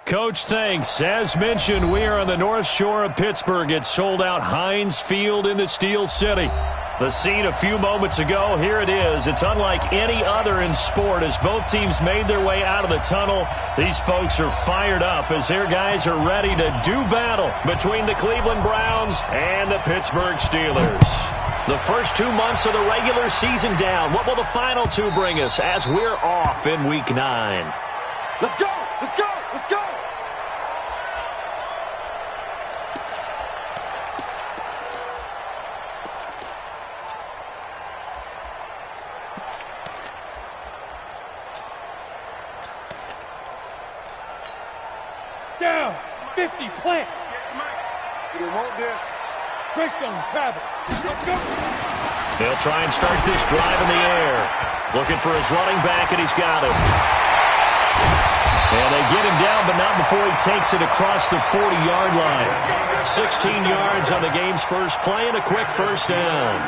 Coach, thanks. As mentioned, we are on the North Shore of Pittsburgh. It's sold out Heinz Field in the Steel City. The scene a few moments ago, here it is. It's unlike any other in sport. As both teams made their way out of the tunnel, these folks are fired up as their guys are ready to do battle between the Cleveland Browns and the Pittsburgh Steelers. The first 2 months of the regular season down. What will the final two bring us as we're off in Week 9? Let's go! Let's go! Let's go! Down! 50, plant! You don't want this. Greystone, travel. Let's go! They'll try and start this drive in the air. Looking for his running back, and he's got him. And they get him down, but not before he takes it across the 40-yard line. 16 yards on the game's first play and a quick first down.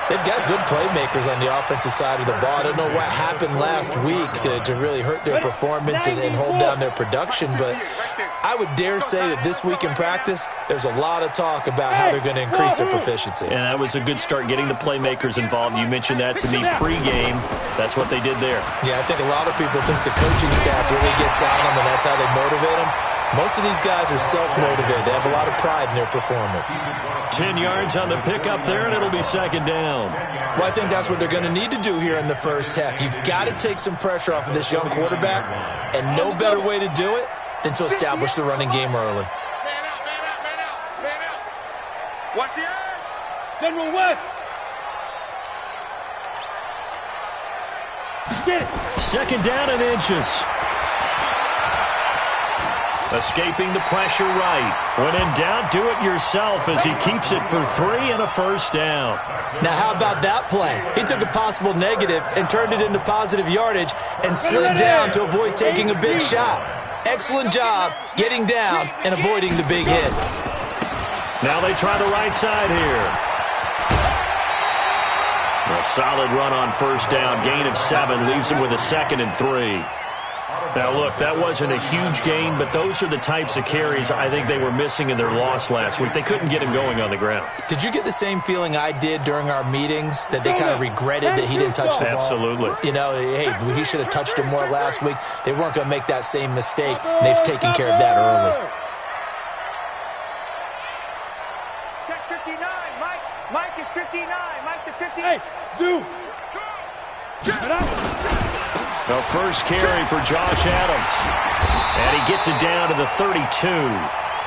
They've got good playmakers on the offensive side of the ball. I don't know what happened last week to really hurt their performance and hold down their production, but I would dare say that this week in practice, there's a lot of talk about how they're going to increase their proficiency. And that was a good start, getting the playmakers involved. You mentioned that to me pregame. That's what they did there. Yeah, I think a lot of people think the coaching staff really gets on them, and that's how they motivate them. Most of these guys are self-motivated. They have a lot of pride in their performance. 10 yards on the pickup there, and it'll be second down. Well, I think that's what they're going to need to do here in the first half. You've got to take some pressure off of this young quarterback, and no better way to do it than to establish the running game early. Man out, man out, man out, man out. Watch the eye. General West! Get it! Second down and inches. Escaping the pressure right. When in doubt, do it yourself as he keeps it for 3 and a first down. Now, how about that play? He took a possible negative and turned it into positive yardage and slid down to avoid taking a big shot. Excellent job getting down and avoiding the big hit. Now they try the right side here. A solid run on first down. Gain of 7 leaves him with a 2nd and 3. Now, look, that wasn't a huge gain, but those are the types of carries I think they were missing in their loss last week. They couldn't get him going on the ground. Did you get the same feeling I did during our meetings, that they kind of regretted that he didn't touch the ball? Absolutely. You know, hey, he should have touched him more last week. They weren't going to make that same mistake, and they've taken care of that early. Check 59. Mike is 59. Mike to 59. Hey, Zoo! Get up! The first carry for Josh Adams. And he gets it down to the 32.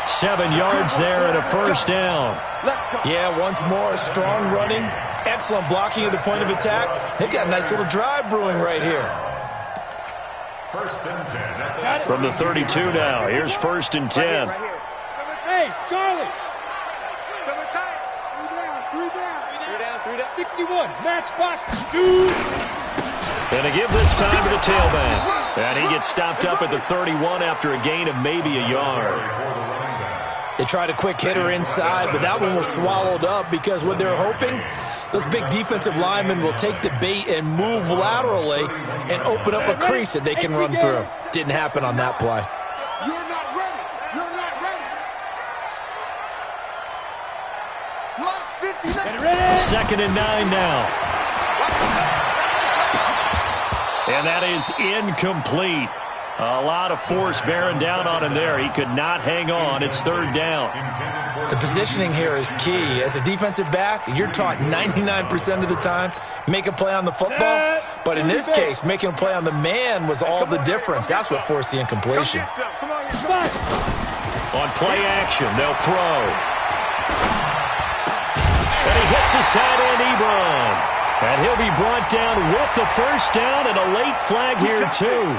7 yards there and a first down. Yeah, once more, strong running, excellent blocking at the point of attack. They've got a nice little drive brewing right here. From the 32 now, here's 1st and 10. Hey, Charlie! Three down. 61, matchbox, shoot! And they give this time to the tailback. And he gets stopped up at the 31 after a gain of maybe a yard. They tried a quick hitter inside, but that one was swallowed up because what they're hoping, those big defensive linemen will take the bait and move laterally and open up a crease that they can run through. Didn't happen on that play. You're not ready. You're not ready. Lock 2nd and 9 now. And that is incomplete. A lot of force bearing down on him there. He could not hang on. It's 3rd down. The positioning here is key. As a defensive back, you're taught 99% of the time, make a play on the football. But in this case, making a play on the man was all the difference. That's what forced the incompletion. On play action, they'll throw. And he hits his tight end, Ebron. And he'll be brought down with the first down and a late flag here, too.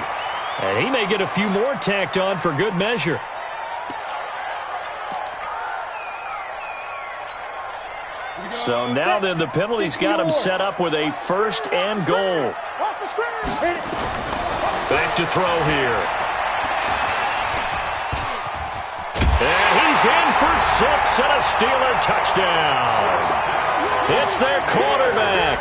And he may get a few more tacked on for good measure. So now then, the penalty's got him set up with a 1st and goal. Back to throw here. And he's in for 6 and a Steeler touchdown. It's their quarterback.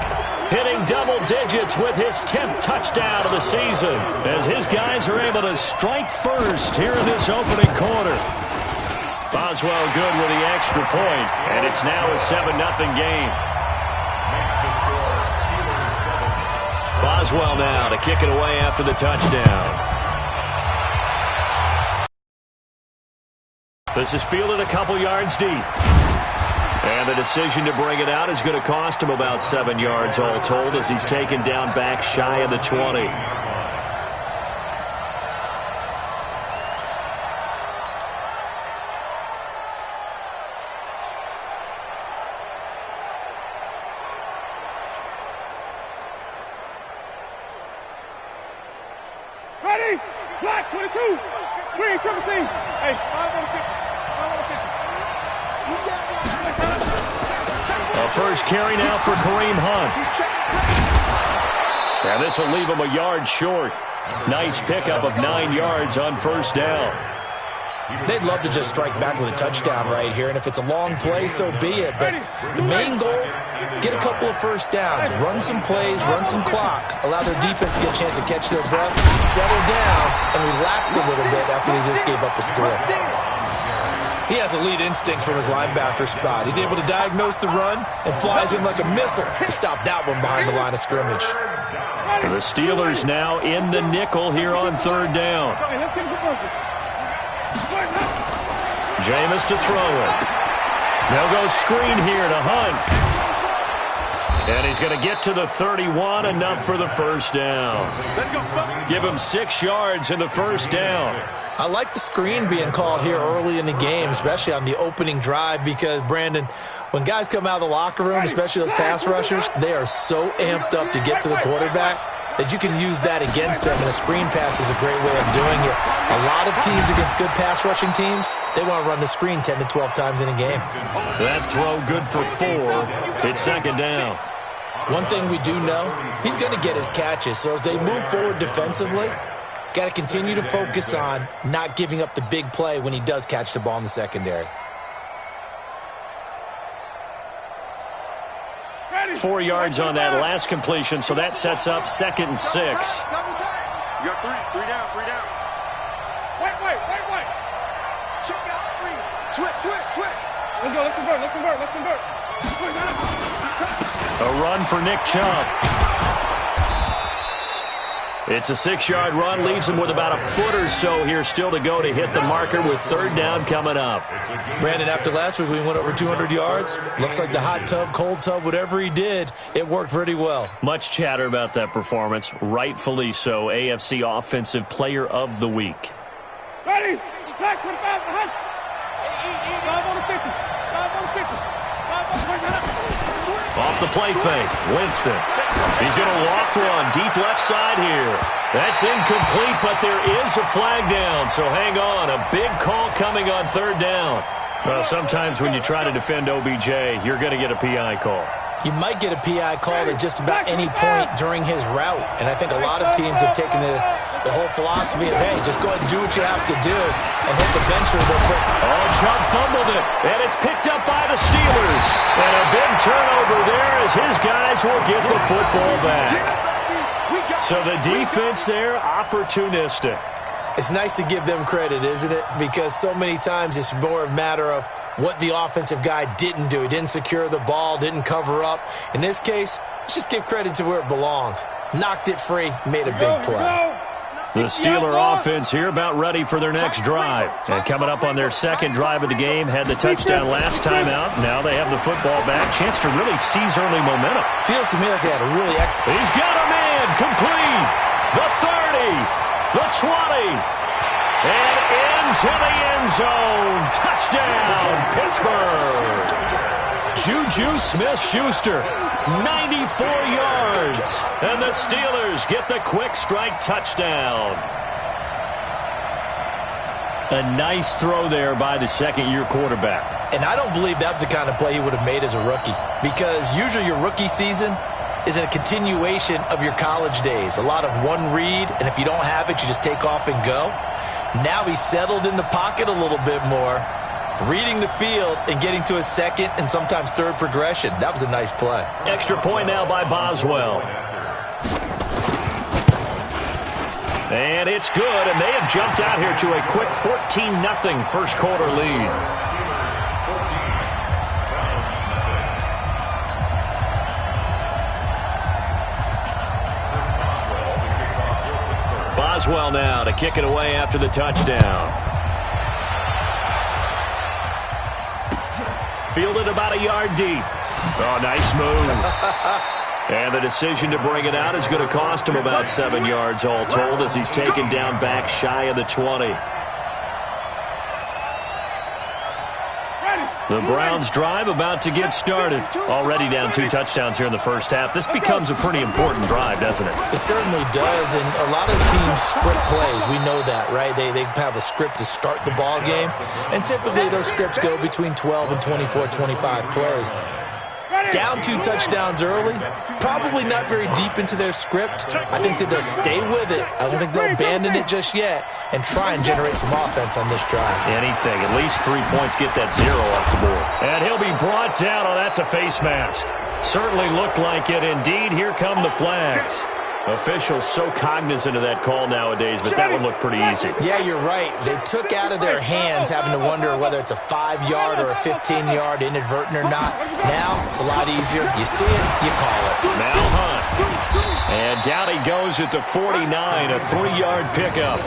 hitting double digits with his 10th touchdown of the season as his guys are able to strike first here in this opening quarter. Boswell good with the extra point, and it's now a 7-0 game. Boswell now to kick it away after the touchdown. This is fielded a couple yards deep. And the decision to bring it out is going to cost him about 7 yards all told as he's taken down back shy of the 20. Ready? Black 22. Green 17. Hey, 5 on the 50. 5 on the 50. A first carry now for Kareem Hunt. And this will leave him a yard short. Nice pickup of 9 yards on first down. They'd love to just strike back with a touchdown right here, and if it's a long play, so be it. But the main goal, get a couple of first downs, run some plays, run some clock, allow their defense to get a chance to catch their breath, settle down, and relax a little bit after they just gave up a score. He has elite instincts from his linebacker spot. He's able to diagnose the run and flies in like a missile to stop that one behind the line of scrimmage. The Steelers now in the nickel here on third down. Jameis to throw it. They'll go screen here to Hunt. And he's going to get to the 31, enough for the first down. Give him 6 yards in the first down. I like the screen being called here early in the game, especially on the opening drive, because, Brandon, when guys come out of the locker room, especially those pass rushers, they are so amped up to get to the quarterback that you can use that against them, and a screen pass is a great way of doing it. A lot of teams against good pass rushing teams, they want to run the screen 10 to 12 times in a game. That throw good for 4. It's second down. One thing we do know, he's going to get his catches. So as they move forward defensively, got to continue to focus on not giving up the big play when he does catch the ball in the secondary. 4 yards on that last completion, so that sets up 2nd and 6. You got 3 down. Wait. Check out 3. Switch. Let's convert. A run for Nick Chubb. It's a 6-yard run, leaves him with about a foot or so here still to go to hit the marker with third down coming up. Brandon, after last week we went over 200 yards. Looks like the hot tub, cold tub, whatever he did, it worked pretty well. Much chatter about that performance, rightfully so. AFC Offensive Player of the Week. Ready? Black 25 behind. 5 on the 50. 5 on the 50. 5 on the 50. Off the play fake, Winston. He's going to loft one deep left side here. That's incomplete, but there is a flag down, so hang on. A big call coming on third down. Well, sometimes when you try to defend OBJ, you're going to get a PI call. You might get a PI call at just about any point during his route, and I think a lot of teams have taken the whole philosophy of, hey, just go ahead and do what you have to do and hope eventually they'll put. Oh, Chubb fumbled it, and it's picked up by the Steelers. And a big turnover there as his guys will get the football back. So the defense there, opportunistic. It's nice to give them credit, isn't it? Because so many times it's more a matter of what the offensive guy didn't do. He didn't secure the ball, didn't cover up. In this case, let's just give credit to where it belongs. Knocked it free, made a big play. The Steeler offense here about ready for their next drive. And coming up on their second drive of the game, had the touchdown last time out. Now they have the football back. Chance to really seize early momentum. Feels to me like they had a really He's got a man, complete. The 30. The 20, and into the end zone. Touchdown, Pittsburgh. Juju Smith-Schuster, 94 yards. And the Steelers get the quick strike touchdown. A nice throw there by the second-year quarterback. And I don't believe that was the kind of play he would have made as a rookie, because usually your rookie season is a continuation of your college days. A lot of one read, and if you don't have it, you just take off and go. Now he's settled in the pocket a little bit more, reading the field and getting to a second and sometimes third progression. That was a nice play. Extra point now by Boswell. And it's good, and they have jumped out here to a quick 14-0 first quarter lead. Boswell now to kick it away after the touchdown. Fielded about a yard deep. Oh, nice move. And the decision to bring it out is going to cost him about 7 yards all told as he's taken down back shy of the 20. The Browns drive about to get started. Already down 2 touchdowns here in the first half. This becomes a pretty important drive, doesn't it? It certainly does, and a lot of teams script plays. We know that, right? They have a script to start the ball game, and typically those scripts go between 12 and 24, 25 plays. Down 2 touchdowns early, probably not very deep into their script. I think that they'll stay with it. I don't think they'll abandon it just yet and try and generate some offense on this drive. Anything, at least 3 points, get that 0 off the board. And he'll be brought down. Oh, that's a face mask. Certainly looked like it. Indeed, here come the flags. Officials so cognizant of that call nowadays, but that one looked pretty easy. Yeah, you're right. They took out of their hands having to wonder whether it's a 5-yard or a 15-yard inadvertent or not. Now, it's a lot easier. You see it, you call it. Now Hunt. And down he goes at the 49, a 3-yard pickup.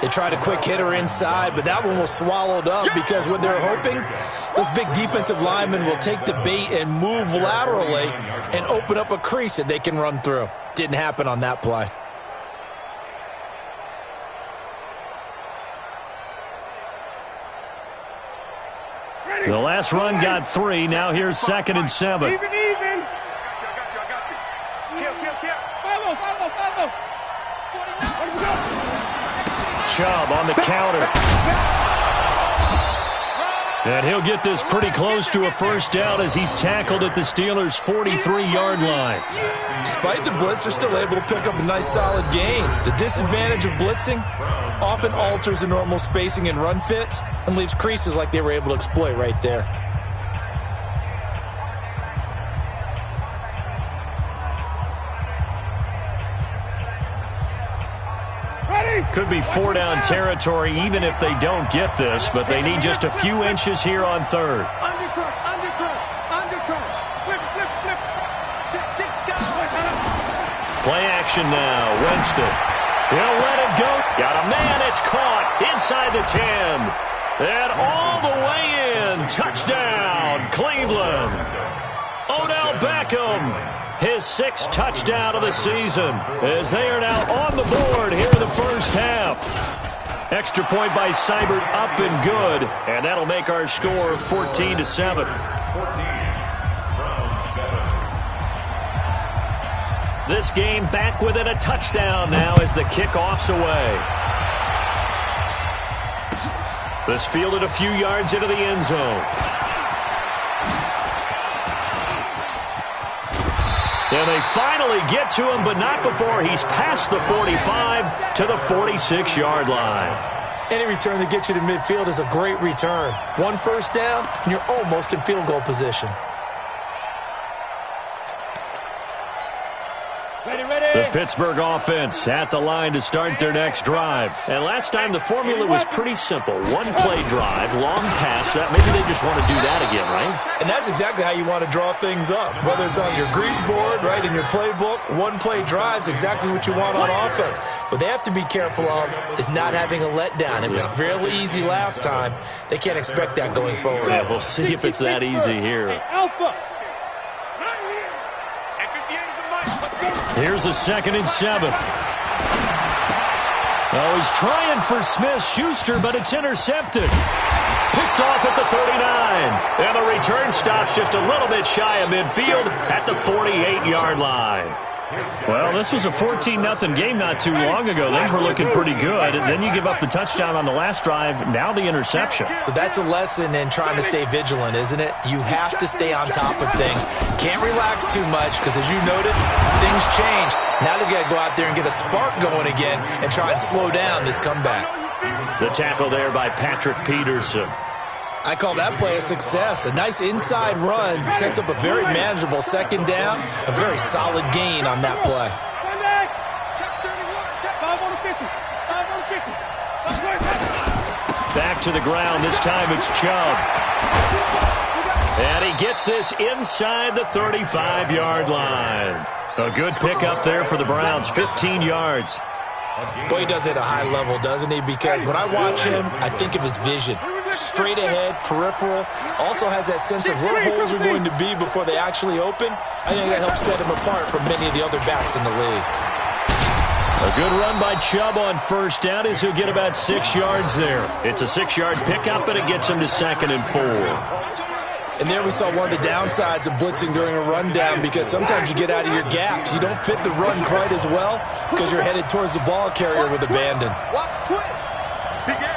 They tried a quick hitter inside, but that one was swallowed up because what they're hoping, those big defensive linemen will take the bait and move laterally and open up a crease that they can run through. Didn't happen on that play. The last run got 3. Now here's 2nd and 7. Even. I got you. Kill. Follow. Let him go. Chubb on the counter. And he'll get this pretty close to a first down as he's tackled at the Steelers' 43-yard line. Despite the blitz, they're still able to pick up a nice solid gain. The disadvantage of blitzing often alters the normal spacing and run fits and leaves creases like they were able to exploit right there. Could be 4-down territory even if they don't get this, but they need just a few inches here on 3rd. Undercurrent. Flip. Play action now. Winston. He'll let it go. Got a man. It's caught inside the 10. And all the way in. Touchdown, Cleveland. Odell Beckham. His 6th touchdown of the season as they are now on the board here in the first half. Extra point by Seibert up and good, and that'll make our score 14-7. This game back within a touchdown now as the kickoff's away. This fielded a few yards into the end zone. And they finally get to him, but not before he's past the 45 to the 46-yard line. Any return that gets you to midfield is a great return. 1 first down, and you're almost in field goal position. The Pittsburgh offense at the line to start their next drive. And last time the formula was pretty simple. 1-play drive, long pass. That maybe they just want to do that again, right? And that's exactly how you want to draw things up. Whether it's on your grease board, right, in your playbook, 1-play drive's exactly what you want on offense. What they have to be careful of is not having a letdown. It was fairly easy last time. They can't expect that going forward. Yeah, we'll see if it's that easy here. Alpha. Here's a 2nd and 7. Oh, he's trying for Smith-Schuster, but it's intercepted. Picked off at the 39. And the return stops just a little bit shy of midfield at the 48-yard line. Well, this was a 14-0 game not too long ago. Things were looking pretty good. And then you give up the touchdown on the last drive. Now the interception. So that's a lesson in trying to stay vigilant, isn't it? You have to stay on top of things. Can't relax too much because, as you noted, things change. Now they've got to go out there and get a spark going again and try and slow down this comeback. The tackle there by Patrick Peterson. I call that play a success. A nice inside run sets up a very manageable second down, a very solid gain on that play. Back to the ground. This time it's Chubb. And he gets this inside the 35-yard line. A good pickup there for the Browns, 15 yards. Boy, he does it at a high level, doesn't he? Because when I watch him, I think of his vision. Straight ahead, peripheral. Also has that sense of where holes are going to be before they actually open. I think that helps set him apart from many of the other backs in the league. A good run by Chubb on first down as he'll get about 6 yards there. It's a 6-yard pickup, and it gets him to 2nd and 4. And there we saw one of the downsides of blitzing during a rundown, because sometimes you get out of your gaps. You don't fit the run quite as well because you're headed towards the ball carrier with abandon. Watch twins. Begin.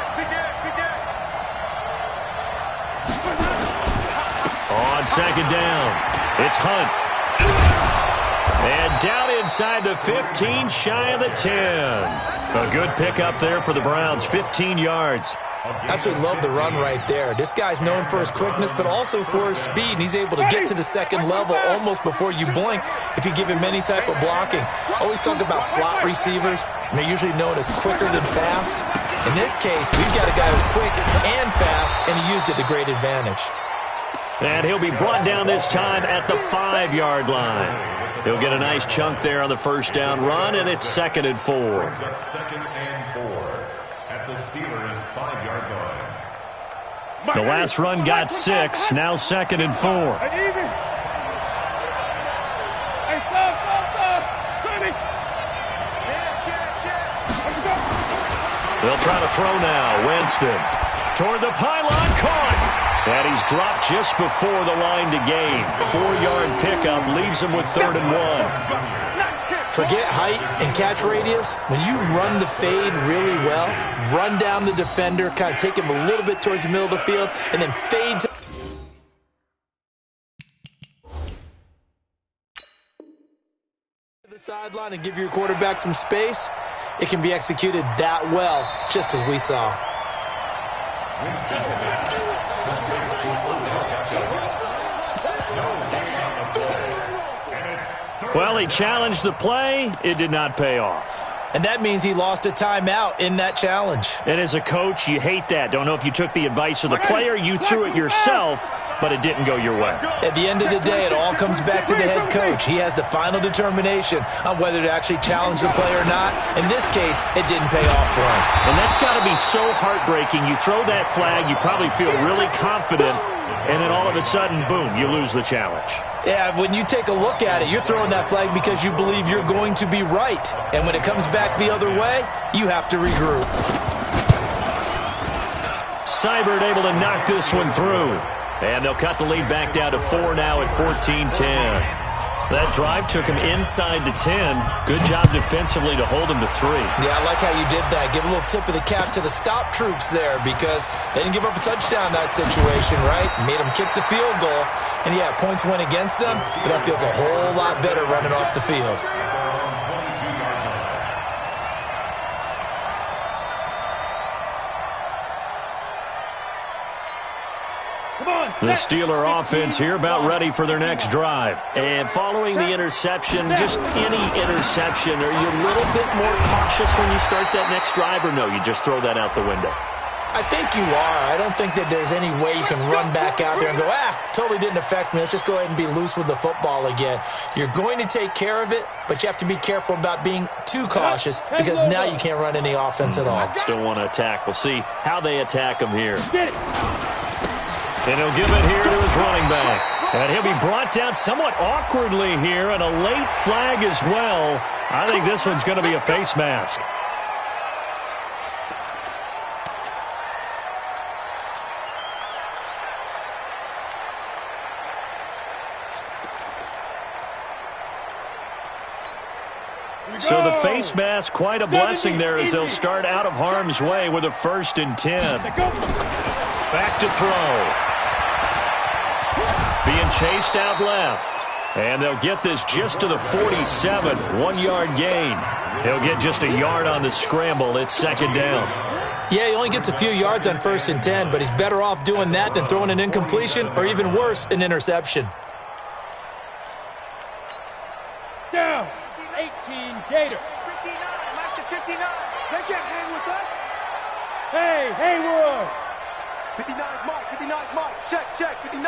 On second down, it's Hunt. And down inside the 15, shy of the 10. A good pickup there for the Browns, 15 yards. Absolutely love the run right there. This guy's known for his quickness, but also for his speed. And he's able to get to the second level almost before you blink if you give him any type of blocking. Always talk about slot receivers, and they're usually known as quicker than fast. In this case, we've got a guy who's quick and fast, and he used it to great advantage. And he'll be brought down this time at the 5-yard line. He'll get a nice chunk there on the first down run, and it's 2nd and 4. 2nd and 4 at the Steelers' 5-yard line. The last run got 6, now 2nd and 4. They'll try to throw now. Winston toward the pylon, caught. And he's dropped just before the line to gain. 4-yard pickup leaves him with 3rd and 1. Forget height and catch radius. When you run the fade really well, run down the defender, kind of take him a little bit towards the middle of the field, and then fade to the sideline and give your quarterback some space, it can be executed that well, just as we saw. Well, he challenged the play. It did not pay off. And that means he lost a timeout in that challenge. And as a coach, you hate that. Don't know if you took the advice of the player, you threw it yourself, but it didn't go your way. At the end of the day, it all comes back to the head coach. He has the final determination on whether to actually challenge the play or not. In this case, it didn't pay off for him. And that's got to be so heartbreaking. You throw that flag, you probably feel really confident, and then all of a sudden, boom, you lose the challenge. Yeah, when you take a look at it, you're throwing that flag because you believe you're going to be right. And when it comes back the other way, you have to regroup. Seibert able to knock this one through. And they'll cut the lead back down to 4 now at 14-10. That drive took him inside the 10. Good job defensively to hold him to 3. Yeah, I like how you did that. Give a little tip of the cap to the stop troops there, because they didn't give up a touchdown in that situation, right? Made them kick the field goal. And yeah, points went against them, but that feels a whole lot better running off the field. The Steeler offense here about ready for their next drive. And following the interception, just any interception, are you a little bit more cautious when you start that next drive, or no, you just throw that out the window? I think you are. I don't think that there's any way you can run back out there and go, totally didn't affect me. Let's just go ahead and be loose with the football again. You're going to take care of it, but you have to be careful about being too cautious, because now you can't run any offense at all. Still want to attack. We'll see how they attack him here. And he'll give it here to his running back. And he'll be brought down somewhat awkwardly here, and a late flag as well. I think this one's going to be a face mask. So the face mask, quite a blessing there as they'll start out of harm's way with a 1st and 10. Back to throw. Being chased out left. And they'll get this just to the 47. 1-yard gain. He'll get just a yard on the scramble. It's 2nd down. Yeah, he only gets a few yards on 1st and 10, but he's better off doing that than throwing an incompletion or even worse, an interception. Down. 18 Gator. 59, Mike to 59. They can't hang with us. Hey, Haywood. 59 Mike, 59 Mike. Check, 59.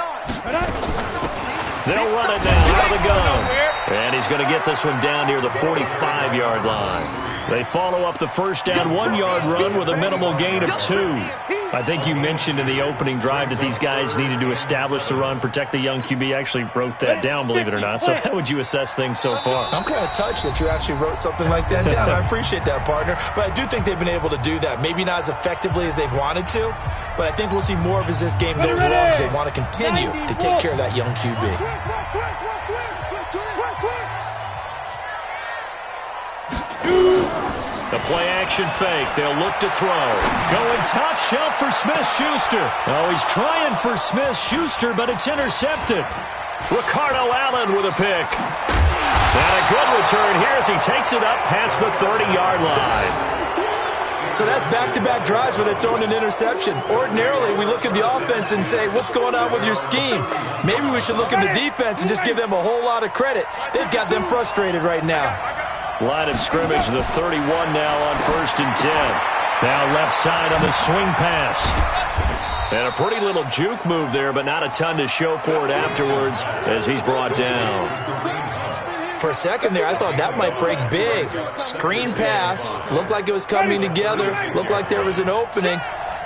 They'll run it now out of the gun. And he's going to get this one down near the 45-yard line. They follow up the first down 1-yard run with a minimal gain of 2. I think you mentioned in the opening drive that these guys needed to establish the run, protect the young QB. I actually wrote that down, believe it or not. So how would you assess things so far? I'm kind of touched that you actually wrote something like that down. I appreciate that, partner. But I do think they've been able to do that. Maybe not as effectively as they've wanted to, but I think we'll see more of as this game goes along because they want to continue to take care of that young QB. The play-action fake. They'll look to throw. Going top shelf for Smith-Schuster. Oh, he's trying for Smith-Schuster, but it's intercepted. Ricardo Allen with a pick. And a good return here as he takes it up past the 30-yard line. So that's back-to-back drives where they're throwing an interception. Ordinarily, we look at the offense and say, what's going on with your scheme? Maybe we should look at the defense and just give them a whole lot of credit. They've got them frustrated right now. Line of scrimmage, the 31 now on 1st and 10. Now left side on the swing pass. And a pretty little juke move there, but not a ton to show for it afterwards as he's brought down. For a second there, I thought that might break big. Screen pass. Looked like it was coming together. Looked like there was an opening.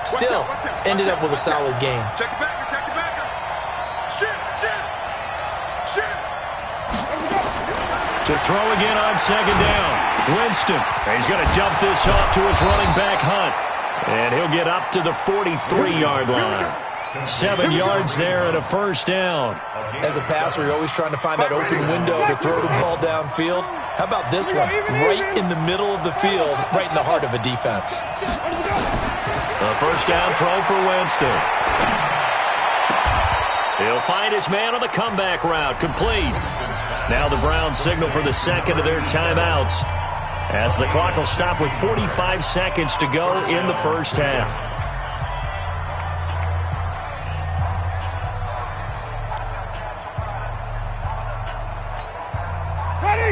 Still, ended up with a solid game. Check it back, Shit. To throw again on 2nd down. Winston. He's going to dump this off to his running back, Hunt. And he'll get up to the 43-yard line. 7 yards there and a 1st down. As a passer, you're always trying to find that open window to throw the ball downfield. How about this one? Right in the middle of the field, right in the heart of a defense. A 1st down throw for Winston. He'll find his man on the comeback route. Complete. Now the Browns signal for the second of their timeouts as the clock will stop with 45 seconds to go in the first half.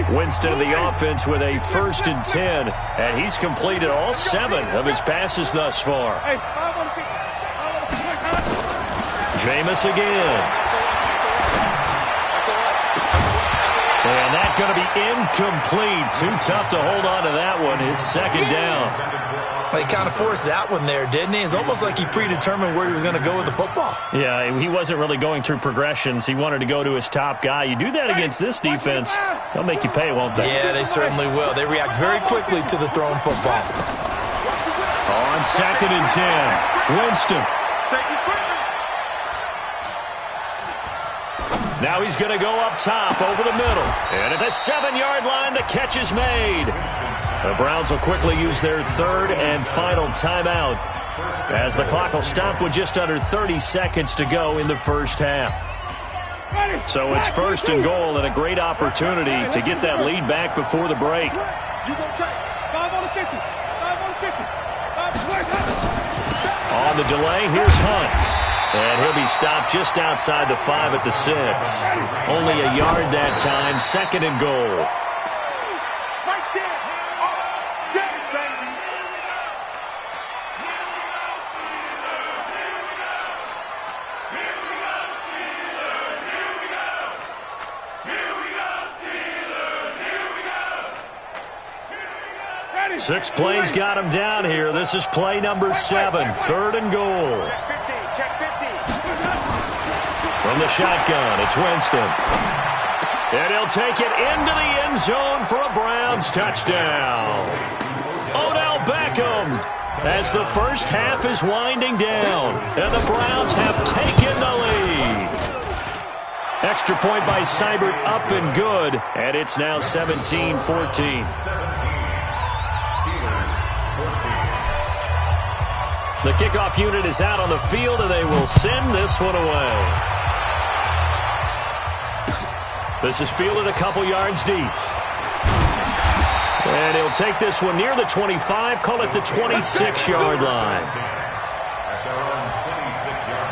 Winston of the offense with a 1st and 10, and he's completed all 7 of his passes thus far. Jameis again. And that's going to be incomplete. Too tough to hold on to that one. It's 2nd down. Well, he kind of forced that one there, didn't he? It's almost like he predetermined where he was going to go with the football. Yeah, he wasn't really going through progressions. He wanted to go to his top guy. You do that against this defense, they'll make you pay, won't they? Yeah, they certainly will. They react very quickly to the thrown football. On 2nd and 10, Winston. Now he's going to go up top over the middle. And at the 7-yard line, the catch is made. The Browns will quickly use their 3rd and final timeout as the clock will stop with just under 30 seconds to go in the first half. So it's 1st and goal and a great opportunity to get that lead back before the break. 5 on the 50. 5 on the 50. On the delay, here's Hunt. And he'll be stopped just outside the 5 at the 6. Only a yard that time, 2nd and goal. Right there. Baby. Ready. 6 plays got him down here. This is play number 7, 3rd and goal. Check 50. From the shotgun, it's Winston. And he'll take it into the end zone for a Browns touchdown. Odell Beckham as the first half is winding down. And the Browns have taken the lead. Extra point by Seibert up and good. And it's now 17-14. The kickoff unit is out on the field, and they will send this one away. This is fielded a couple yards deep. And he'll take this one near the 25, call it the 26-yard line. At their own 26-yard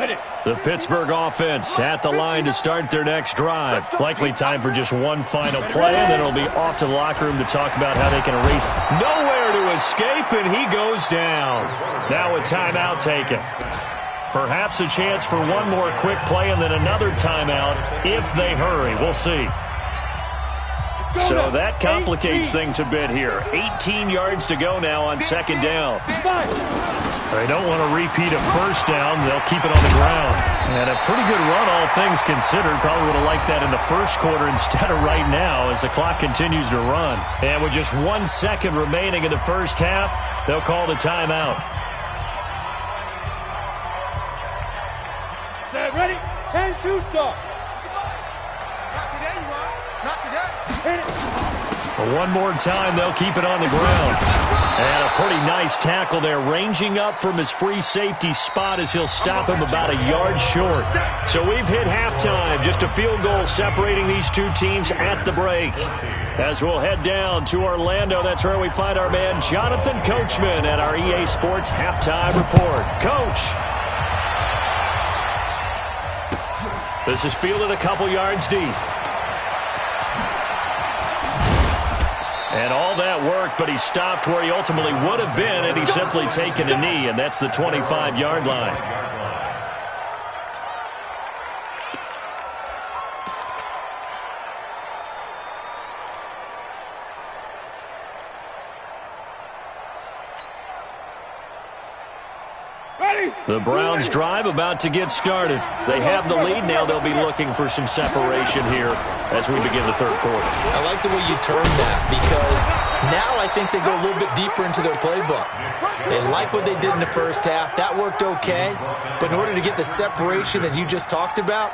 line. The Pittsburgh offense at the line to start their next drive. Likely time for just one final play, and then it'll be off to the locker room to talk about how they can erase. Nowhere to escape, and he goes down. Now a timeout taken. Perhaps a chance for one more quick play and then another timeout if they hurry. We'll see. So that complicates things a bit here. 18 yards to go now on second down. They don't want to repeat a first down. They'll keep it on the ground. And a pretty good run, all things considered. Probably would have liked that in the first quarter instead of right now as the clock continues to run. And with just 1 second remaining in the first half, they'll call the timeout. Set, ready? 10-2 start. Not today, you are. Not today. One more time, they'll keep it on the ground. And a pretty nice tackle there, ranging up from his free safety spot as he'll stop him about a yard short. So we've hit halftime, just a field goal separating these two teams at the break. As we'll head down to Orlando, that's where we find our man Jonathan Coachman at our EA Sports Halftime Report. Coach. This is fielded a couple yards deep. And all that work, but he stopped where he ultimately would have been had he simply taken a knee, and that's the 25-yard line. The Browns drive about to get started. They have the lead. Now they'll be looking for some separation here as we begin the third quarter. I like the way you termed that because now I think they go a little bit deeper into their playbook. They like what they did in the first half. That worked okay. But in order to get the separation that you just talked about,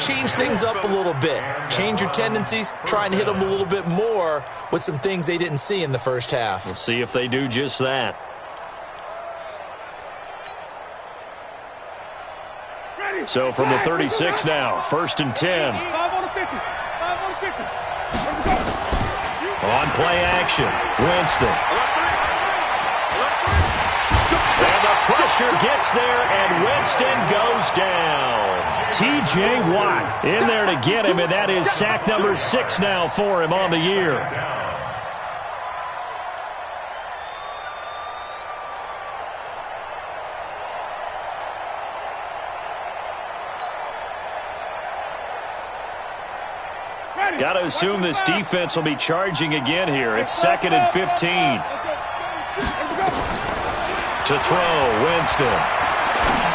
change things up a little bit. Change your tendencies. Try and hit them a little bit more with some things they didn't see in the first half. We'll see if they do just that. So from the 36 now, 1st and 10. 5 on the 50. 5 on the 50. Let's go. On play action, Winston. And the pressure gets there, and Winston goes down. T.J. Watt in there to get him, and that is sack number 6 now for him on the year. Got to assume this defense will be charging again here. It's 2nd and 15. To throw, Winston.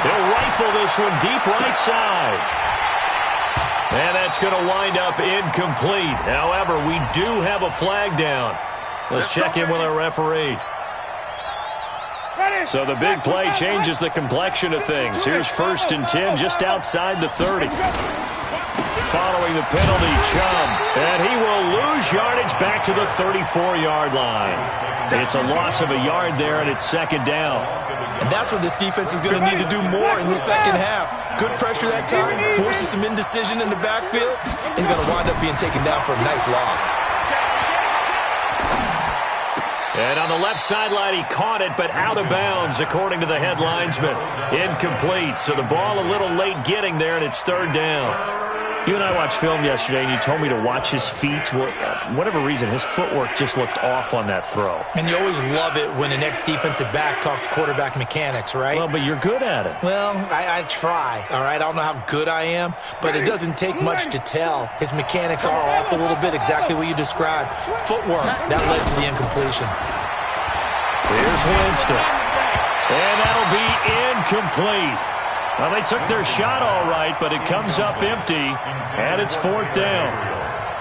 He'll rifle this one deep right side. And that's going to wind up incomplete. However, we do have a flag down. Let's check in with our referee. So the big play changes the complexion of things. Here's 1st and 10 just outside the 30. Following the penalty, Chubb, and he will lose yardage back to the 34-yard line. It's a loss of a yard there, and it's 2nd down. And that's what this defense is going to need to do more in the second half. Good pressure that time, forces some indecision in the backfield. He's going to wind up being taken down for a nice loss. And on the left sideline, he caught it, but out of bounds, according to the head linesman. Incomplete, so the ball a little late getting there, and it's 3rd down. You and I watched film yesterday, and you told me to watch his feet. For whatever reason, his footwork just looked off on that throw. And you always love it when an ex-defensive back talks quarterback mechanics, right? Well, but you're good at it. Well, I try, all right? I don't know how good I am, but it doesn't take much to tell. His mechanics are off a little bit, exactly what you described. Footwork, that led to the incompletion. Here's Winston. And that'll be incomplete. Well, they took their shot all right, but it comes up empty, and it's 4th down.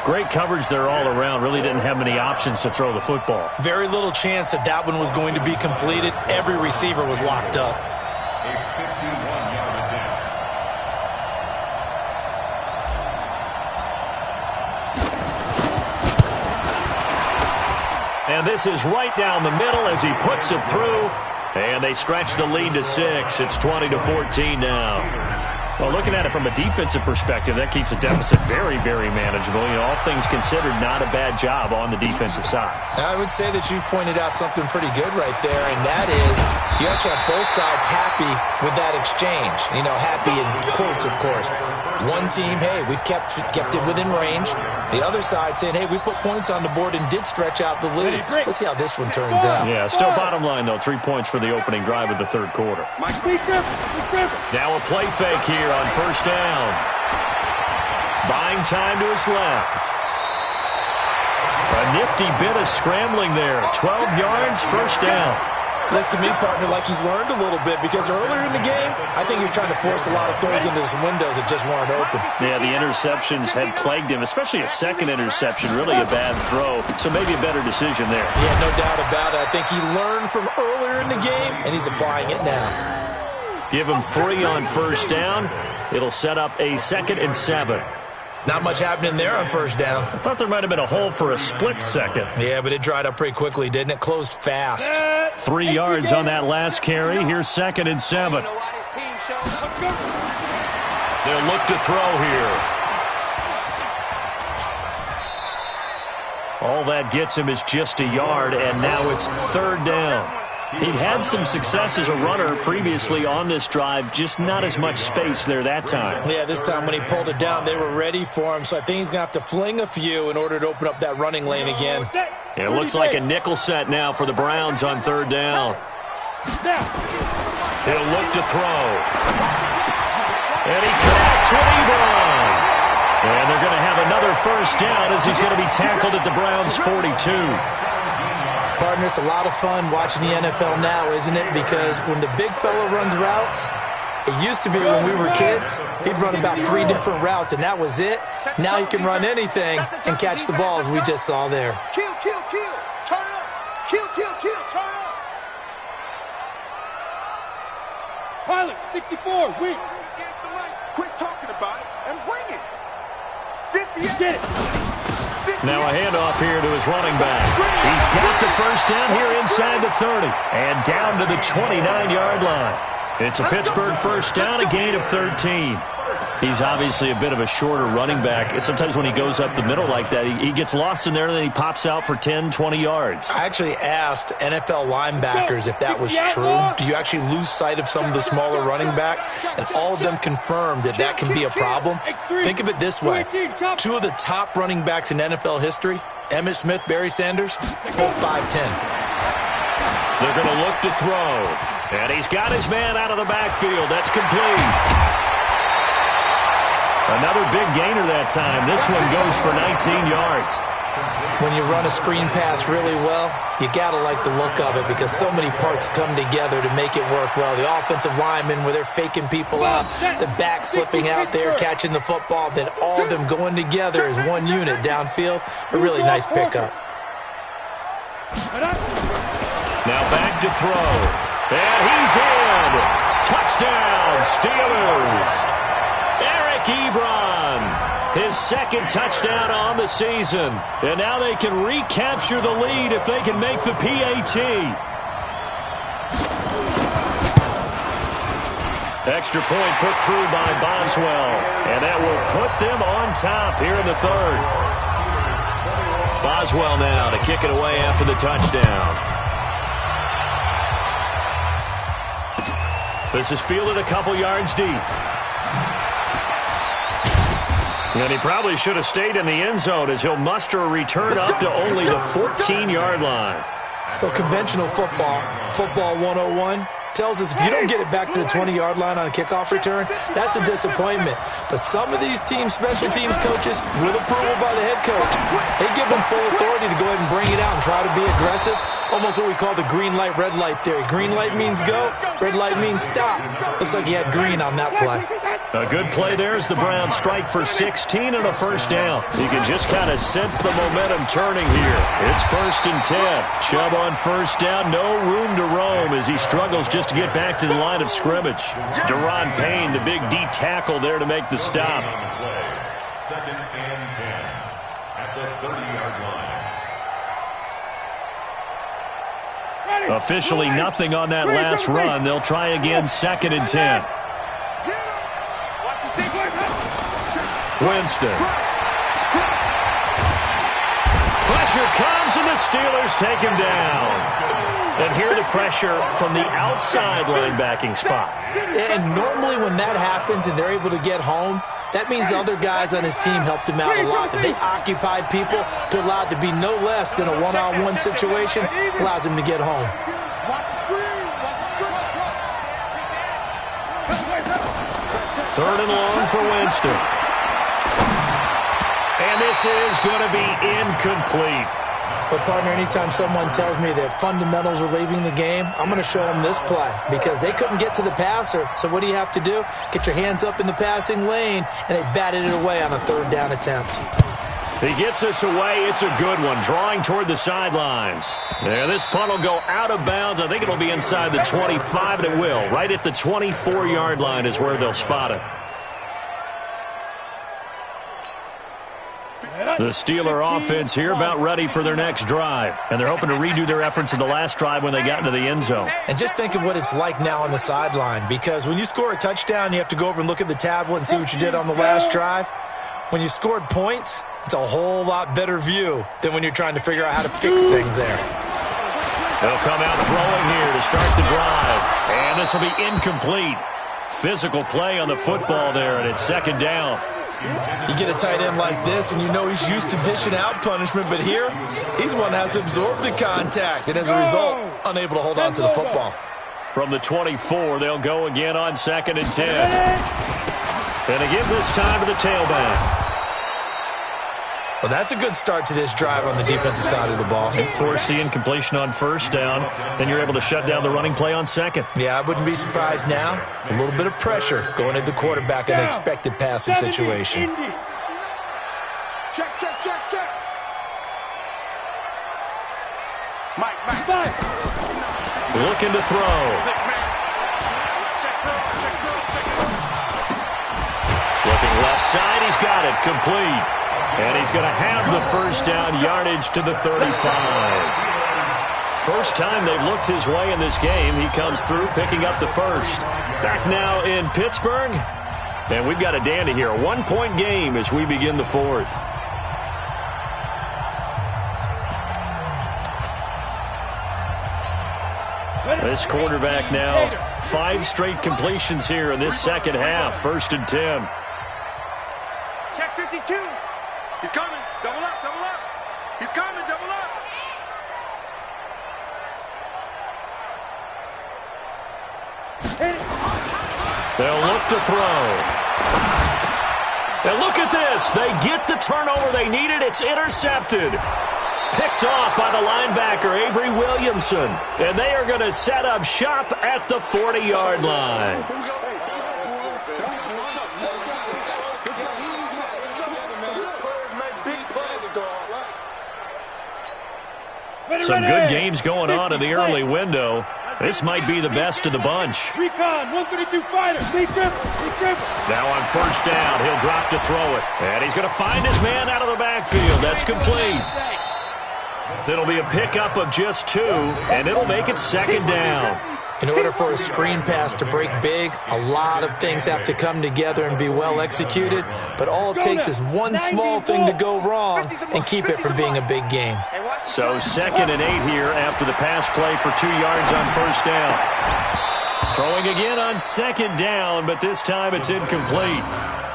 Great coverage there all around. Really didn't have many options to throw the football. Very little chance that that one was going to be completed. Every receiver was locked up. A 51-yard attempt. And this is right down the middle as he puts it through. And they stretch the lead to 6. It's 20-14 now. Well, looking at it from a defensive perspective, that keeps the deficit very, very manageable. You know, all things considered, not a bad job on the defensive side. I would say that you've pointed out something pretty good right there, and that is you actually have both sides happy with that exchange. You know, happy in quotes, of course. One team, hey, we've kept it within range. The other side saying, hey, we put points on the board and did stretch out the lead. Let's see how this one turns out. Yeah, still bottom line, though. 3 points for the opening drive of the third quarter. Now a play fake here on first down. Buying time to his left. A nifty bit of scrambling there. 12 yards, first down. Looks to me, partner, like he's learned a little bit because earlier in the game, I think he was trying to force a lot of throws into some windows that just weren't open. Yeah, the interceptions had plagued him, especially a second interception, really a bad throw. So maybe a better decision there. Yeah, no doubt about it. I think he learned from earlier in the game, and he's applying it now. Give him 3 on first down. It'll set up a 2nd and 7. Not much happening there on first down. I thought there might have been a hole for a split second. Yeah, but it dried up pretty quickly, didn't it? Closed fast. 3 yards on that last carry. Here's 2nd and 7. They'll look to throw here. All that gets him is just a yard, and now it's 3rd down. He'd had some success as a runner previously on this drive, just not as much space there that time. Yeah, this time when he pulled it down, they were ready for him, so I think he's going to have to fling a few in order to open up that running lane again. It looks like a nickel set now for the Browns on 3rd down. He'll look to throw. And he connects with Ebron. And they're going to have another first down as he's going to be tackled at the Browns' 42. Partner, it's a lot of fun watching the NFL now, isn't it? Because when the big fella runs routes, it used to be when we were kids, he'd run about 3 different routes, and that was it. Now he can run anything and catch the balls we just saw there. Kill, kill, kill. Turn up. Kill, kill, kill. Turn up. Pilot, 64, weak. Against the mic. Quit talking about it and bring it. 58. Get it. Now a handoff here to his running back. He's got the first down here inside the 30 and down to the 29-yard line. It's a Pittsburgh first down, a gain of 13. He's obviously a bit of a shorter running back. Sometimes when he goes up the middle like that, he gets lost in there and then he pops out for 10, 20 yards. I actually asked NFL linebackers if that was true. Do you actually lose sight of some of the smaller running backs? And all of them confirmed that that can be a problem. Think of it this way. 2 of the top running backs in NFL history, Emmitt Smith, Barry Sanders, both 5'10". They're going to look to throw. And he's got his man out of the backfield. That's complete. Another big gainer that time. This one goes for 19 yards. When you run a screen pass really well, you got to like the look of it because so many parts come together to make it work well. The offensive linemen, where they're faking people out, the back slipping out there, catching the football, then all of them going together as one unit downfield. A really nice pickup. Now back to throw. And he's in. Touchdown, Steelers. Eric Ebron, his 2nd touchdown on the season. And now they can recapture the lead if they can make the PAT. Extra point put through by Boswell. And that will put them on top here in the 3rd. Boswell now to kick it away after the touchdown. This is fielded a couple yards deep. And he probably should have stayed in the end zone as he'll muster a return up to only the 14-yard line. Well, conventional football 101, tells us if you don't get it back to the 20-yard line on a kickoff return, that's a disappointment. But some of these teams, special teams coaches, with approval by the head coach, they give them full authority to go ahead and bring it out and try to be aggressive. Almost what we call the green light, red light theory. Green light means go, red light means stop. Looks like he had green on that play. A good play there as the Browns strike for 16 and a first down. You can just kind of sense the momentum turning here. It's 1st and 10. Chubb on first down, no room to roam as he struggles just to get back to the line of scrimmage. Daron Payne, the big D tackle there to make the stop. 2nd and 10 at the 30-yard line. Officially nothing on that last run. They'll try again 2nd and 10. Winston. Pressure comes, and the Steelers take him down. And here the pressure from the outside linebacking spot. And normally when that happens and they're able to get home, that means the other guys on his team helped him out a lot. That they occupied people to allow it to be no less than a one-on-one situation, allows him to get home. Third and long for Winston. And this is going to be incomplete. But, partner, anytime someone tells me that fundamentals are leaving the game, I'm going to show them this play because they couldn't get to the passer. So what do you have to do? Get your hands up in the passing lane, and they batted it away on a third down attempt. He gets us away. It's a good one, drawing toward the sidelines. Yeah, this punt will go out of bounds. I think it'll be inside the 25, and it will. Right at the 24-yard line is where they'll spot it. The Steeler offense here about ready for their next drive. And they're hoping to redo their efforts in the last drive when they got into the end zone. And just think of what it's like now on the sideline. Because when you score a touchdown, you have to go over and look at the tablet and see what you did on the last drive. When you scored points, it's a whole lot better view than when you're trying to figure out how to fix things there. They'll come out throwing here to start the drive. And this will be incomplete. Physical play on the football there, and it's second down. You get a tight end like this, and you know he's used to dishing out punishment, but here, he's one that has to absorb the contact, and as a result, unable to hold on to the football. From the 24, they'll go again on 2nd and 10. And they give this time to the tailback. Well, that's a good start to this drive on the defensive side of the ball. Force the incompletion on first down, then you're able to shut down the running play on second. Yeah, I wouldn't be surprised now. A little bit of pressure going at the quarterback in an expected passing situation. Check. Mike. Looking to throw. Looking left side, he's got it, complete. And he's going to have the first down yardage to the 35. First time they've looked his way in this game. He comes through picking up the first. Back now in Pittsburgh. And we've got a dandy here. A 1-point game as we begin the fourth. This quarterback now, 5 straight completions here in this second half. 1st and 10. Check 52. He's coming. Double up. He's coming. Double up. They'll look to throw. And look at this. They get the turnover they needed. It's intercepted. Picked off by the linebacker, Avery Williamson. And they are going to set up shop at the 40-yard line. Some good games going on in the early window. This might be the best of the bunch. Recon, 132 fighter. Now on first down, he'll drop to throw it. And he's going to find his man out of the backfield. That's complete. It'll be a pickup of just 2, and it'll make it second down. In order for a screen pass to break big, a lot of things have to come together and be well executed. But all it takes is one small thing to go wrong and keep it from being a big game. So 2nd and 8 here after the pass play for 2 yards on first down. Throwing again on second down, but this time it's incomplete.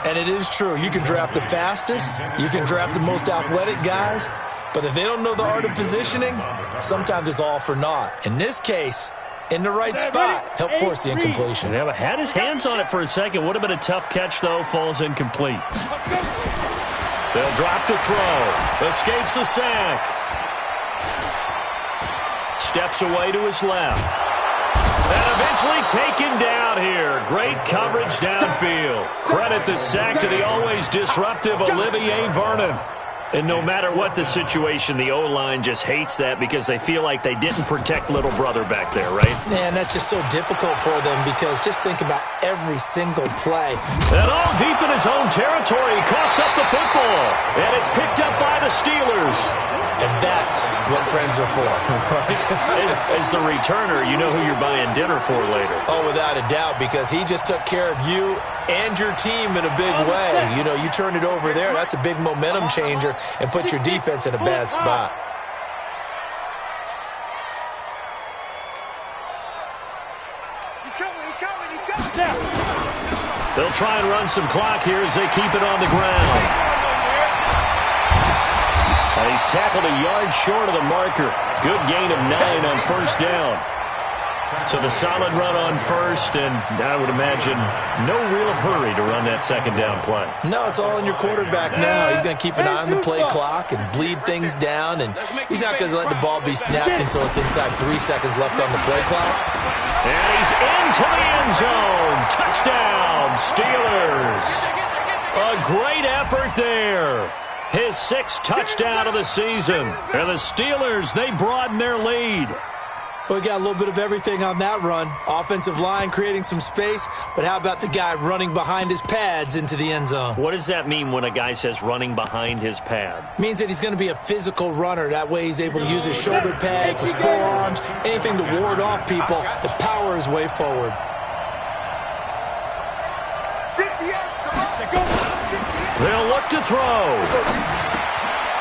And it is true. You can draft the fastest. You can draft the most athletic guys. But if they don't know the art of positioning, sometimes it's all for naught. In this case, in the right spot, help force the incompletion. Yeah, but had his hands on it for a second. Would have been a tough catch, though. Falls incomplete. They'll drop to throw. Escapes the sack. Steps away to his left. And eventually taken down here. Great coverage downfield. Credit the sack to the always disruptive Olivier Vernon. And no matter what the situation, the O-line just hates that because they feel like they didn't protect little brother back there, right? Man, that's just so difficult for them because just think about every single play. And all deep in his own territory, he coughs up the football. And it's picked up by the Steelers. And that's what friends are for. As the returner, you know who you're buying dinner for later. Oh, without a doubt, because he just took care of you and your team in a big way. You know, you turn it over there, that's a big momentum changer and put your defense in a bad spot. They'll try and run some clock here as they keep it on the ground. He's tackled a yard short of the marker. Good gain of 9 on first down. So the solid run on first, and I would imagine no real hurry to run that second down play. No, it's all in your quarterback now. He's going to keep an eye on the play clock and bleed things down, and he's not going to let the ball be snapped until it's inside 3 seconds left on the play clock. And he's into the end zone. Touchdown, Steelers. A great effort there. His 6th touchdown of the season. And the Steelers, they broaden their lead. Well, we got a little bit of everything on that run. Offensive line creating some space, but how about the guy running behind his pads into the end zone? What does that mean when a guy says running behind his pad? Means that he's going to be a physical runner. That way he's able to use his shoulder pads, his forearms, anything to ward off people to power his way forward. They'll look to throw.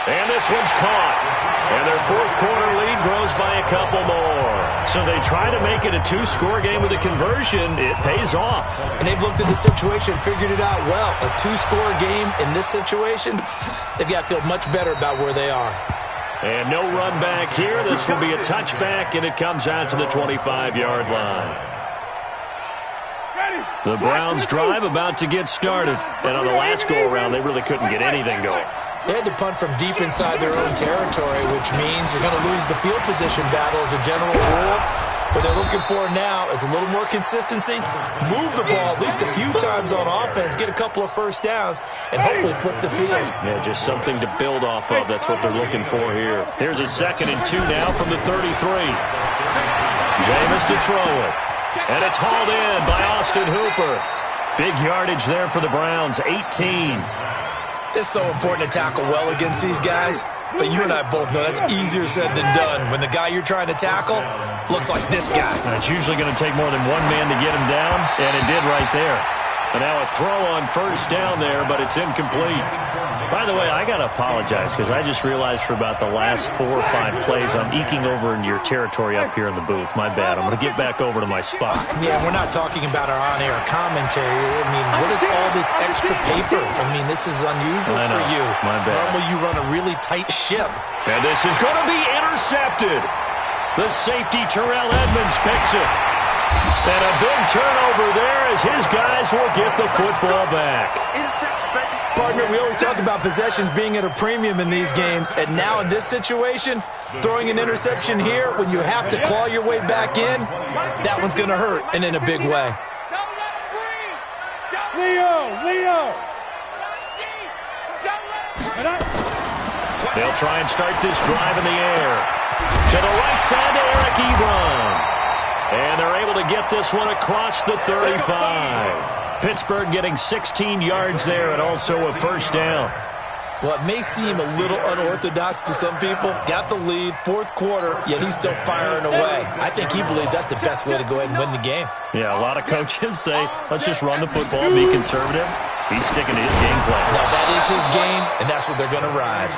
And this one's caught. And their 4th quarter lead grows by a couple more. So they try to make it a 2-score game with a conversion. It pays off. And they've looked at the situation, figured it out well. A 2-score game in this situation, they've got to feel much better about where they are. And no run back here. This will be a touchback, and it comes out to the 25-yard line. The Browns drive about to get started. And on the last go-around, they really couldn't get anything going. They had to punt from deep inside their own territory, which means you're going to lose the field position battle as a general rule. What they're looking for now is a little more consistency, move the ball at least a few times on offense, get a couple of first downs, and hopefully flip the field. Yeah, just something to build off of. That's what they're looking for here. Here's a 2nd and 2 now from the 33. Jameis to throw it. And it's hauled in by Austin Hooper. Big yardage there for the Browns, 18. It's so important to tackle well against these guys, but you and I both know that's easier said than done. When the guy you're trying to tackle looks like this guy. It's usually going to take more than one man to get him down, and it did right there. And now a throw on first down there, but it's incomplete. By the way, I got to apologize because I just realized for about the last 4 or 5 plays, I'm eking over into your territory up here in the booth. My bad. I'm going to get back over to my spot. Yeah, we're not talking about our on-air commentary. I mean, what is all this extra paper? I mean, this is unusual for you. My bad. Normally you run a really tight ship. And this is going to be intercepted. The safety, Terrell Edmonds, picks it. And a big turnover there as his guys will get the football back. Partner, we always talk about possessions being at a premium in these games, and now in this situation, throwing an interception here when you have to claw your way back in, that one's going to hurt, and in a big way. Leo! They'll try and start this drive in the air. To the right side to Eric Ebron. And they're able to get this one across the 35. Pittsburgh getting 16 yards there and also a first down. Well, it may seem a little unorthodox to some people. Got the lead, 4th quarter, yet he's still firing away. I think he believes that's the best way to go ahead and win the game. Yeah, a lot of coaches say, let's just run the football, be conservative. He's sticking to his game plan. Now, that is his game, and that's what they're going to ride.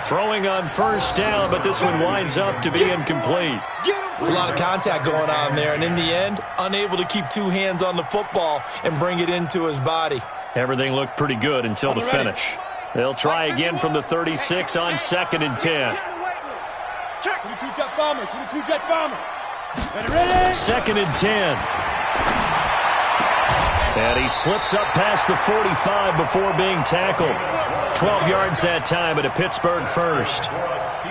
Throwing on first down, but this one winds up to be incomplete. It's a lot of contact going on there, and in the end, unable to keep 2 hands on the football and bring it into his body. Everything looked pretty good until the finish. They'll try again from the 36 on 2nd and 10. 22-jet bomber, 22-jet bomber. 2nd and 10. And he slips up past the 45 before being tackled. 12 yards that time, but a Pittsburgh first.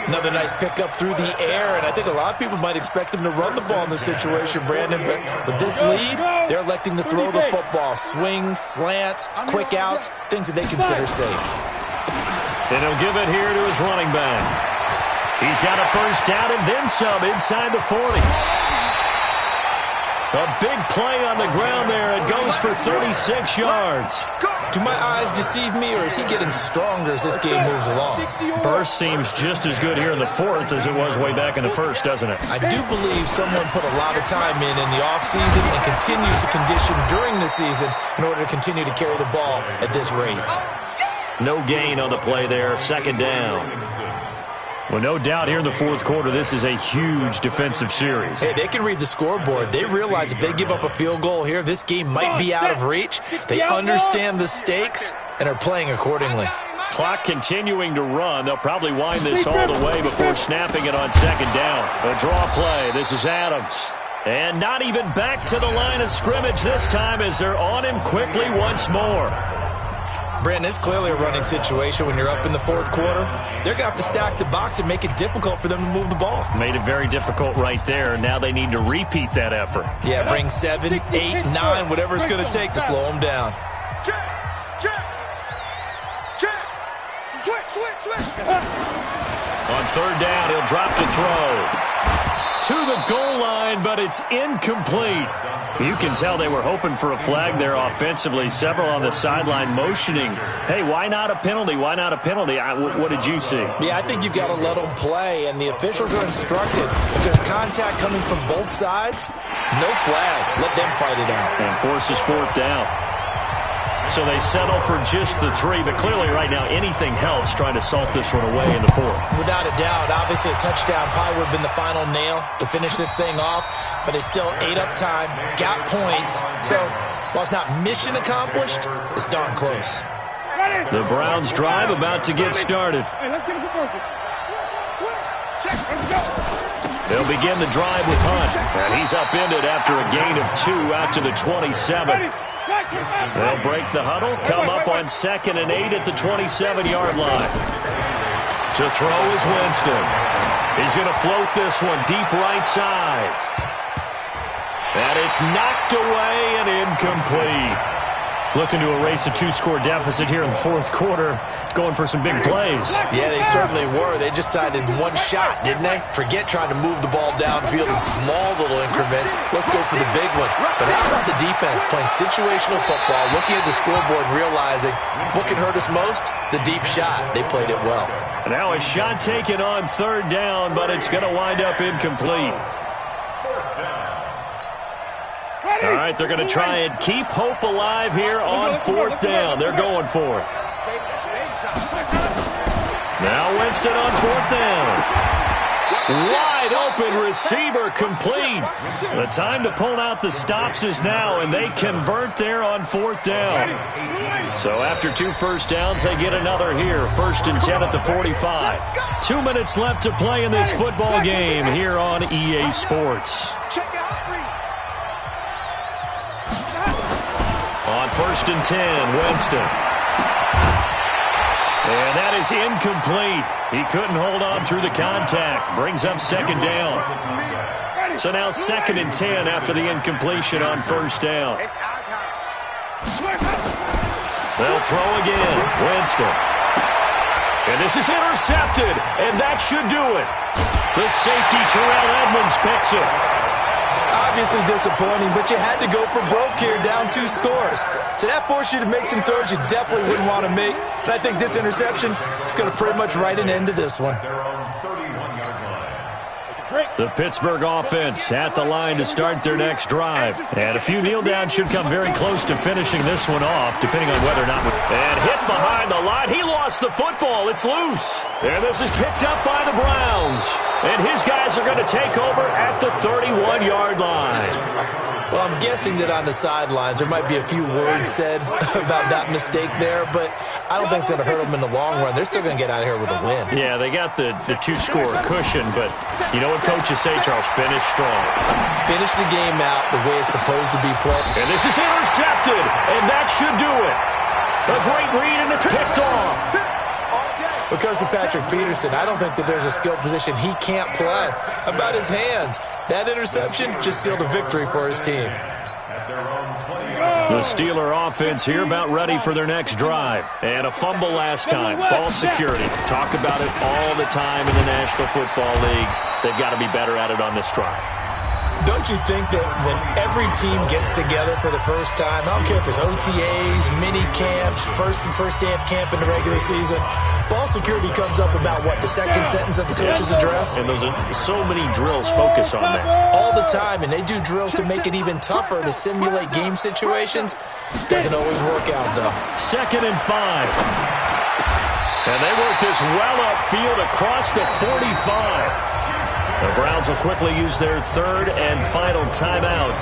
Another nice pickup through the air, and I think a lot of people might expect him to run the ball in this situation, Brandon, but with this lead, they're electing to throw the football. Swings, slants, quick outs, things that they consider safe. And he'll give it here to his running back. He's got a first down and then some inside the 40. A big play on the ground there. It goes for 36 yards. Do my eyes deceive me, or is he getting stronger as this game moves along? Burst seems just as good here in the fourth as it was way back in the first, doesn't it? I do believe someone put a lot of time in the offseason and continues to condition during the season in order to continue to carry the ball at this rate. No gain on the play there. Second down. Well, no doubt here in the fourth quarter, this is a huge defensive series. Hey, they can read the scoreboard. They realize if they give up a field goal here, this game might be out of reach. They understand the stakes and are playing accordingly. Clock continuing to run. They'll probably wind this all the way before snapping it on second down. A draw play. This is Adams. And not even back to the line of scrimmage this time as they're on him quickly once more. Brandon, it's clearly a running situation when you're up in the fourth quarter. They're going to have to stack the box and make it difficult for them to move the ball. Made it very difficult right there. Now they need to repeat that effort. Yeah, bring 7, 8, 9, whatever it's going to take to slow them down. Check. Switch. On third down, he'll drop to throw. To the goal line, but it's incomplete. You can tell they were hoping for a flag there offensively. Several on the sideline motioning, hey, why not a penalty? Why not a penalty? What did you see? Yeah, I think you've got to let them play, and the officials are instructed. If there's contact coming from both sides, no flag. Let them fight it out. And forces fourth down. So they settle for just the 3, but clearly right now anything helps trying to salt this one away in the fourth. Without a doubt, obviously a touchdown probably would have been the final nail to finish this thing off, but it's still ate up time, got points. So while it's not mission accomplished, it's darn close. The Browns drive about to get started. They'll begin the drive with Hunt, and he's upended after a gain of 2 out to the 27. They'll break the huddle, come up on 2nd and 8 at the 27-yard line. To throw is Winston. He's going to float this one deep right side. And it's knocked away and incomplete. Looking to erase a 2-score deficit here in the fourth quarter. Going for some big plays. Yeah, they certainly were. They just decided one shot, didn't they? Forget trying to move the ball downfield in small little increments. Let's go for the big one. But how about the defense playing situational football, looking at the scoreboard and realizing what can hurt us most? The deep shot. They played it well. And now a shot taken on third down, but it's going to wind up incomplete. All right, they're going to try and keep hope alive here on fourth down. They're going for it. Now Winston on fourth down. Wide open receiver complete. The time to pull out the stops is now, and they convert there on fourth down. So after 2 first downs, they get another here. 1st and 10 at the 45. 2 minutes left to play in this football game here on EA Sports. On 1st and 10, Winston. And that is incomplete. He couldn't hold on through the contact. Brings up second down. So now 2nd and 10 after the incompletion on first down. They'll throw again. Winston. And this is intercepted. And that should do it. The safety, Terrell Edmonds, picks it. Obviously disappointing, but you had to go for broke here, down 2 scores. So that forced you to make some throws you definitely wouldn't want to make. And I think this interception is going to pretty much write an end to this one. The Pittsburgh offense at the line to start their next drive. And a few kneel downs should come very close to finishing this one off, depending on whether or not. And hit behind the line. He lost the football. It's loose. And this is picked up by the Browns. And his guys are going to take over at the 31-yard line. Well, I'm guessing that on the sidelines there might be a few words said about that mistake there, but I don't think it's going to hurt them in the long run. They're still going to get out of here with a win. Yeah, they got the 2-score cushion, but you know what coaches say, Charles? Finish strong. Finish the game out the way it's supposed to be played. And this is intercepted, and that should do it. A great read, and it's picked off. Because of Patrick Peterson, I don't think that there's a skill position he can't play. How about his hands? That interception just sealed a victory for his team. The Steeler offense here about ready for their next drive. And a fumble last time. Ball security. Talk about it all the time in the National Football League. They've got to be better at it on this drive. Don't you think that when every team gets together for the first time, I don't care if it's OTAs, mini camps, first day of camp in the regular season, ball security comes up about what, the second sentence of the coach's address? And those are so many drills focus on that. All the time, and they do drills to make it even tougher to simulate game situations. Doesn't always work out, though. 2nd and 5. And they work this well upfield across the 45. The Browns will quickly use their 3rd and final timeout.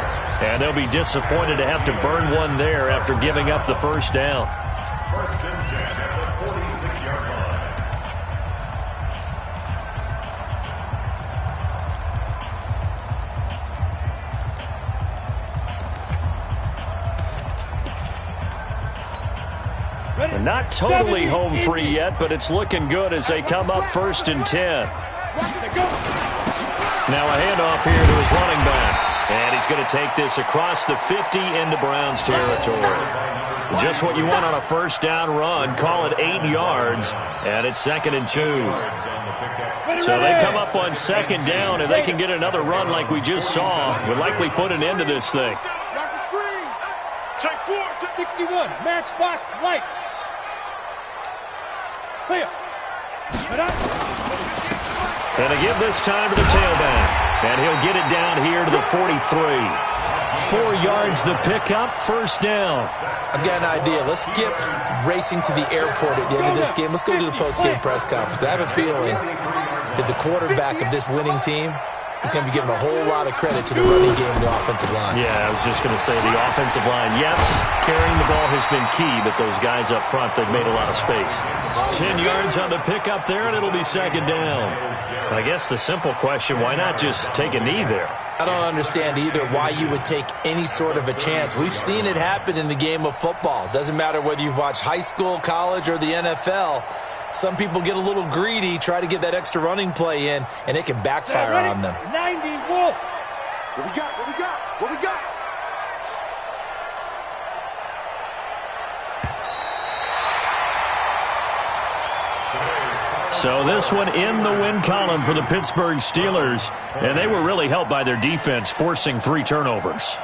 And they'll be disappointed to have to burn one there after giving up the first down. 1st and 10 at the 46-yard line. And not totally home free yet, but it's looking good as they come up 1st and 10. Now a handoff here to his running back. And he's going to take this across the 50 into Browns territory. Just what you want on a first down run. Call it 8 yards. And it's 2nd and 2. So they come up on 2nd down, and they can get another run like we just saw. Would likely put an end to this thing. Check 4 to 61. Matchbox lights. Clear. And they give this time to the tailback. And he'll get it down here to the 43. 4 yards the pickup, first down. I've got an idea. Let's skip racing to the airport at the end of this game. Let's go to the post-game press conference. I have a feeling that the quarterback of this winning team is going to be given a whole lot of credit to the running game and the offensive line. Yeah, I was just going to say the offensive line, yes, carrying the ball has been key, but those guys up front, they've made a lot of space. 10 yards on the pickup there, and it'll be 2nd down. I guess the simple question, why not just take a knee there? I don't understand either why you would take any sort of a chance. We've seen it happen in the game of football. Doesn't matter whether you've watched high school, college, or the NFL. Some people get a little greedy, try to get that extra running play in, and it can backfire on them. 90 Wolf. What we got? What we got? What we got? So this one in the win column for the Pittsburgh Steelers, and they were really helped by their defense forcing 3 turnovers.